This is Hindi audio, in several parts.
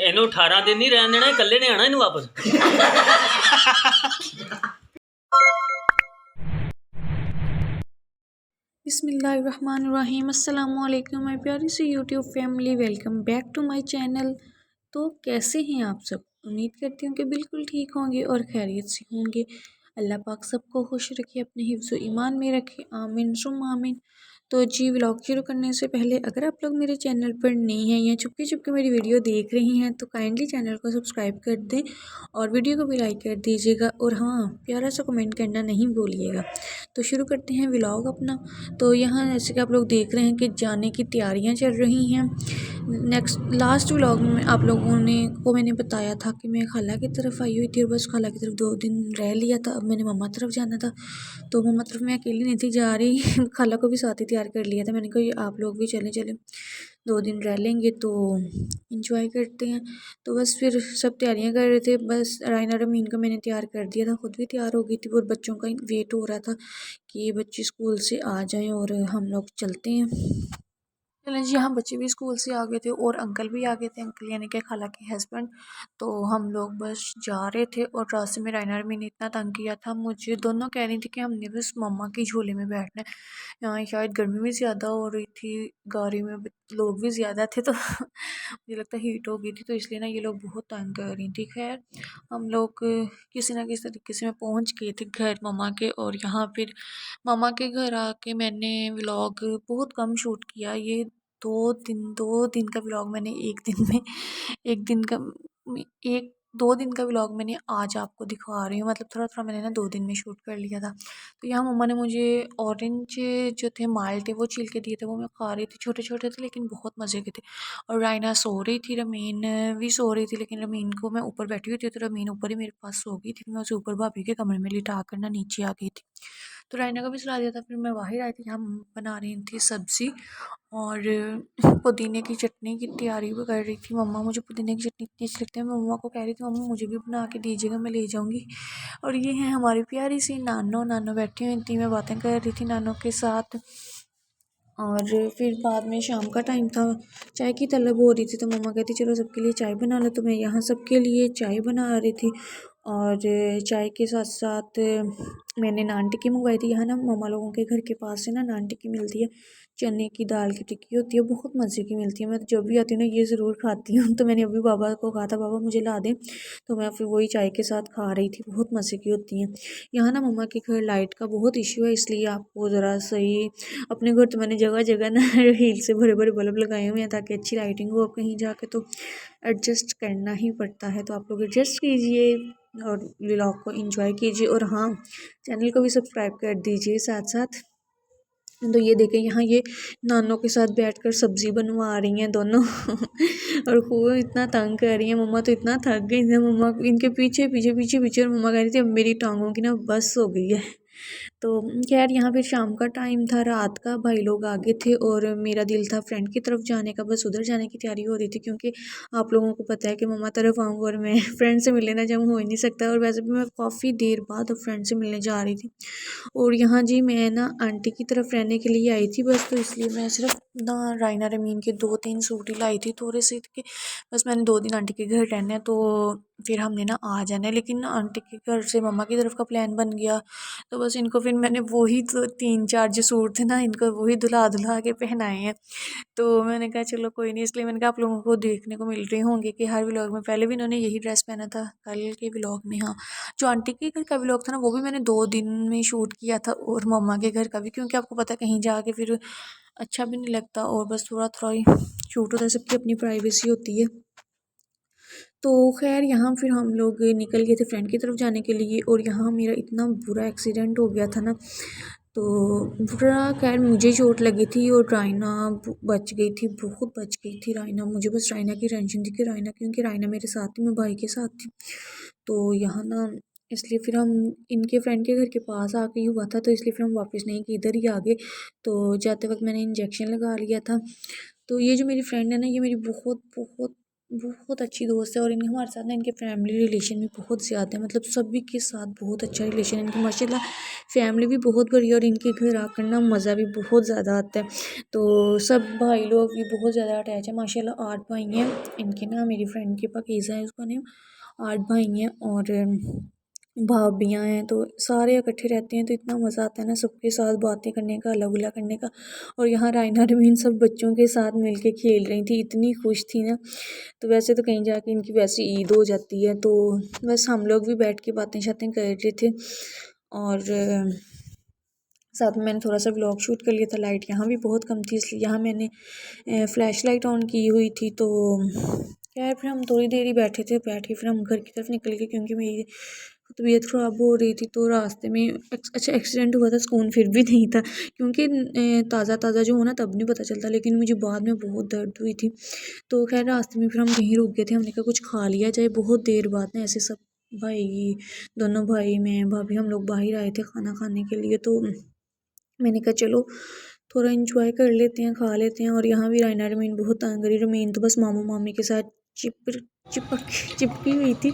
ਇਹਨੂੰ 18 दिन नहीं रहने देना, कल्ले ने आना इन्हू वापस। बिस्मिल्लाहिर्रहमानिर्रहीम, अस्सलामु अलैकुम माय प्यारी सी YouTube family, welcome back to my channel. तो कैसे हैं आप सब? उम्मीद करती हूँ कि बिल्कुल ठीक होंगे और खैरियत से होंगे। अल्लाह पाक सबको खुश रखे, अपने हिफ्ज़ ईमान में रखे, आमीन सुम आमीन। तो जी, व्लॉग शुरू करने से पहले अगर आप लोग मेरे चैनल पर नए हैं या चुपके चुपके मेरी वीडियो देख रही हैं तो काइंडली चैनल को सब्सक्राइब कर दें और वीडियो को भी लाइक कर दीजिएगा, और हाँ, प्यारा सा कमेंट करना नहीं भूलिएगा। तो शुरू करते हैं व्लॉग अपना। तो यहाँ जैसे कि आप लोग देख रहे हैं कि जाने की तैयारियाँ चल रही हैं। लास्ट व्लॉग में आप लोगों को मैंने बताया था कि मैं खाला की तरफ आई हुई थी और बस खाला की तरफ 2 दिन रह लिया था। अब मैंने मम्मा तरफ जाना था, तो मम्मा तरफ मैं अकेली नहीं थी जा रही खाला को भी साथ ही तैयार कर लिया था। मैंने कहा आप लोग भी चलें 2 दिन रह लेंगे तो इंजॉय करते हैं। तो बस फिर सब तैयारियां कर रहे थे। बस रायना रमीन को मैंने तैयार कर दिया था, ख़ुद भी तैयार हो गई थी और बच्चों का वेट हो रहा था कि बच्चे स्कूल से आ जाएं और हम लोग चलते हैं। चलें जी, हाँ, बच्चे भी स्कूल से आ गए थे और अंकल भी आ गए थे, अंकल यानी कि खाला के हस्बैंड। तो हम लोग बस जा रहे थे और रास्ते में रायना रमीन ने इतना तंग किया था मुझे। दोनों कह रही थी कि हमने बस मम्मा की झोले में बैठना है। यहाँ शायद गर्मी भी ज़्यादा हो रही थी, गाड़ी में लोग भी ज़्यादा थे, तो मुझे लगता है हीट हो गई थी, तो इसलिए ना ये लोग बहुत तंग कर रही थी। खैर, हम लोग किसी ना किसी तरीके से मैं पहुँच गए थे घर मम्मा के, और यहाँ फिर मम्मा के घर आके मैंने व्लॉग बहुत कम शूट किया। ये 2 दिन का व्लॉग मैंने एक दिन में एक दिन का एक 2 दिन का व्लॉग मैंने आज आपको दिखा रही हूँ। मतलब थोड़ा थोड़ा मैंने ना 2 दिन में शूट कर लिया था। तो यहाँ मम्मा ने मुझे ऑरेंज जो थे माल थे वो छील के दिए थे, वो मैं खा रही थी। छोटे छोटे थे लेकिन बहुत मज़े के थे। और रायना सो रही थी, रमीन भी सो रही थी, लेकिन रमीन को मैं ऊपर बैठी हुई थी तो रमीन ऊपर ही मेरे पास सो गई थी। मैं उसे ऊपर भाभी के कमरे में लिटा कर ना नीचे आ गई थी, तो रायना को भी सुला दिया था। फिर मैं बाहर आई थी, हम बना रही थी सब्ज़ी और पुदीने की चटनी की तैयारी भी कर रही थी। मम्मा, मुझे पुदीने की चटनी इतनी अच्छी लगती है, मैं मम्मा को कह रही थी मम्मा मुझे भी बना के दीजिएगा, मैं ले जाऊँगी। और ये है हमारी प्यारी सी नानो बैठी हुई थी, मैं बातें कर रही थी नानो के साथ। और फिर बाद में शाम का टाइम था, चाय की तलब हो रही थी, तो मम्मा कहती चलो सबके लिए चाय बना लो। तो मैं यहाँ सबके लिए चाय बना रही थी, और चाय के साथ साथ मैंने नान टिक्की मंगवाई थी। यहाँ ना मम्मा लोगों के घर के पास से ना नान टिक्की मिलती है, चने की दाल की टिक्की होती है, बहुत मज़े की मिलती है। मैं जब भी आती हूँ ना ये ज़रूर खाती हूँ। तो मैंने अभी बाबा को कहा था बाबा मुझे ला दें, तो मैं फिर वही चाय के साथ खा रही थी, बहुत मज़े की होती हैं। यहाँ ना मम्मा के घर लाइट का बहुत इशू है, इसलिए आपको ज़रा सही, अपने घर तो मैंने जगह जगह ना हील से भरे भरे बल्ब लगाए हुए हैं ताकि अच्छी लाइटिंग हो। अब कहीं जाके तो एडजस्ट करना ही पड़ता है, तो आप लोग एडजस्ट कीजिए और व्लॉग को एंजॉय कीजिए। और हाँ, चैनल को भी सब्सक्राइब कर दीजिए साथ साथ। तो ये देखें, यहाँ ये नानों के साथ बैठकर सब्ज़ी बनवा रही हैं दोनों और खूब इतना तंग कर रही हैं। मम्मा तो इतना थक गई थी, मम्मा इनके पीछे पीछे पीछे पीछे, और मम्मा कह रही थी अब मेरी टांगों की ना बस हो गई है। तो खैर, यहाँ फिर शाम का टाइम था, रात का, भाई लोग आगे थे और मेरा दिल था फ्रेंड की तरफ जाने का। बस उधर जाने की तैयारी हो रही थी, क्योंकि आप लोगों को पता है कि मम्मा तरफ आऊँगा और मैं फ्रेंड से मिलने ना जाऊँ हो ही नहीं सकता। और वैसे भी मैं काफ़ी देर बाद अब फ्रेंड से मिलने जा रही थी। और यहाँ जी मैं ना आंटी की तरफ रहने के लिए आई थी बस, तो इसलिए मैं सिर्फ ना रायना रमीन के 2-3 सूट ही लाई थी थोड़े से के। बस मैंने 2 दिन आंटी के घर रहना है, तो फिर हमने ना आ जाना है। लेकिन आंटी के घर से मम्मा की तरफ का प्लान बन गया, तो बस इनको फिर मैंने वही तो 3-4 जो सूट थे ना, इनको वही दुला दुला के पहनाए हैं। तो मैंने कहा चलो कोई नहीं, इसलिए मैंने कहा आप लोगों को देखने को मिल रहे होंगे कि हर व्लॉग में पहले भी इन्होंने यही ड्रेस पहना था, कल के व्लॉग में। हाँ, जो आंटी के घर का व्लॉग था ना वो भी मैंने 2 दिन में शूट किया था, और मम्मा के घर का भी, क्योंकि आपको पता है कहीं जाके फिर अच्छा भी नहीं लगता, और बस थोड़ा थोड़ा ही शूट होता है, सबकी अपनी प्राइवेसी होती है। तो खैर, यहाँ फिर हम लोग निकल गए थे फ्रेंड की तरफ जाने के लिए, और यहाँ मेरा इतना बुरा एक्सीडेंट हो गया था ना, तो बुरा, खैर मुझे चोट लगी थी और रायना बच गई थी, बहुत बच गई थी रायना। मुझे बस रायना की टेंशन थी कि रायना, क्योंकि रायना मेरे साथ थी, मैं भाई के साथ थी। तो यहाँ ना इसलिए फिर हम इनके फ्रेंड के घर के पास आके ही हुआ था, तो इसलिए फिर हम वापस नहीं कि इधर ही आ गए। तो जाते वक्त मैंने इंजेक्शन लगा लिया था। तो ये जो मेरी फ्रेंड है ना, ये मेरी बहुत बहुत बहुत अच्छी दोस्त है और इनके हमारे साथ ना इनके फैमिली रिलेशन भी बहुत ज़्यादा है, मतलब सभी के साथ बहुत अच्छा रिलेशन है इनकी माशाल्लाह। फैमिली भी बहुत बड़ी है और इनके घर आकर ना मज़ा भी बहुत ज़्यादा आता है। तो सब भाई लोग भी बहुत ज़्यादा अटैच है माशाल्लाह। 8 भाई हैं इनके ना, मेरी फ्रेंड के पाकिज़ा है उसका नेम। 8 भाई हैं और भाभियाँ हैं, तो सारे इकट्ठे रहते हैं तो इतना मज़ा आता है ना सबके साथ बातें करने का, हल्ला गुल्ला करने का। और यहाँ रायना रमीन सब बच्चों के साथ मिलके खेल रही थी, इतनी खुश थी ना। तो वैसे तो कहीं जाके इनकी वैसे ईद हो जाती है, तो बस हम लोग भी बैठ के बातें शातें कर रहे थे। और साथ में मैंने थोड़ा सा व्लॉग शूट कर लिया था। लाइट यहाँ भी बहुत कम थी इसलिए यहाँ मैंने फ्लैश लाइट ऑन की हुई थी। तो खैर फिर हम थोड़ी देर ही बैठे थे, बैठ के फिर हम घर की तरफ निकल गए क्योंकि मेरी तबीयत ख़राब हो रही थी। तो रास्ते में अच्छा एक्सीडेंट हुआ था, सुकून फिर भी नहीं था क्योंकि ताज़ा ताज़ा जो हो ना तब नहीं पता चलता, लेकिन मुझे बाद में बहुत दर्द हुई थी। तो खैर रास्ते में फिर हम कहीं रुक गए थे, हमने कहा कुछ खा लिया जाए। बहुत देर बाद ना ऐसे सब भाई, दोनों भाई, मैं, भाभी, हम लोग बाहर आए थे खाना खाने के लिए। तो मैंने कहा चलो थोड़ा इंजॉय कर लेते हैं, खा लेते हैं। और यहाँ भी रायना रमीन बहुत तंग करी। रमीन तो बस मामू मामी के साथ चिपकी हुई थी।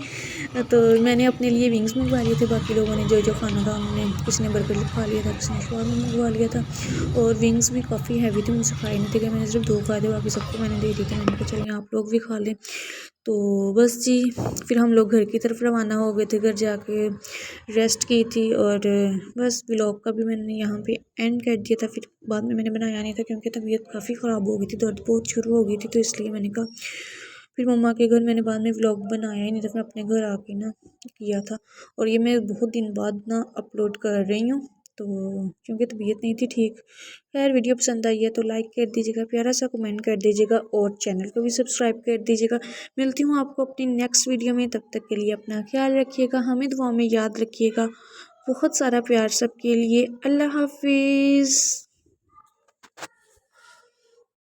तो मैंने अपने लिए विंग्स मंगवा लिए थे, बाकी लोगों ने जो जो खाना था उन्होंने, किसी ने बर्गर खा लिया था, किसी ने शवारमा मंगवा लिया था। और विंग्स भी काफ़ी हैवी थे, मुझसे खाए नहीं थे कि मैंने सिर्फ 2 खाए थे, बाकी सबको मैंने दे दिए थे। मैंने कहा चलिए आप लोग भी खा लें। तो बस जी फिर हम लोग घर की तरफ रवाना हो गए थे। घर जाके रेस्ट की थी और बस व्लॉग का भी मैंने यहाँ पे एंड कर दिया था। फिर बाद में मैंने बनाया नहीं था क्योंकि तबीयत काफ़ी ख़राब हो गई थी, दर्द बहुत शुरू हो गई थी, तो इसलिए मैंने कहा फिर मम्मा के घर मैंने बाद में व्लॉग बनाया ही नहीं था, मैं अपने घर आके ना किया था। और ये मैं बहुत दिन बाद ना अपलोड कर रही हूँ, तो क्योंकि तबीयत नहीं थी ठीक। खैर वीडियो पसंद आई है तो लाइक कर दीजिएगा, प्यारा सा कमेंट कर दीजिएगा और चैनल को भी सब्सक्राइब कर दीजिएगा। मिलती हूँ आपको अपनी नेक्स्ट वीडियो में, तब तक के लिए अपना ख्याल रखिएगा, हमें दुआ में याद रखिएगा। बहुत सारा प्यार सबके लिए। अल्लाह हाफिज़।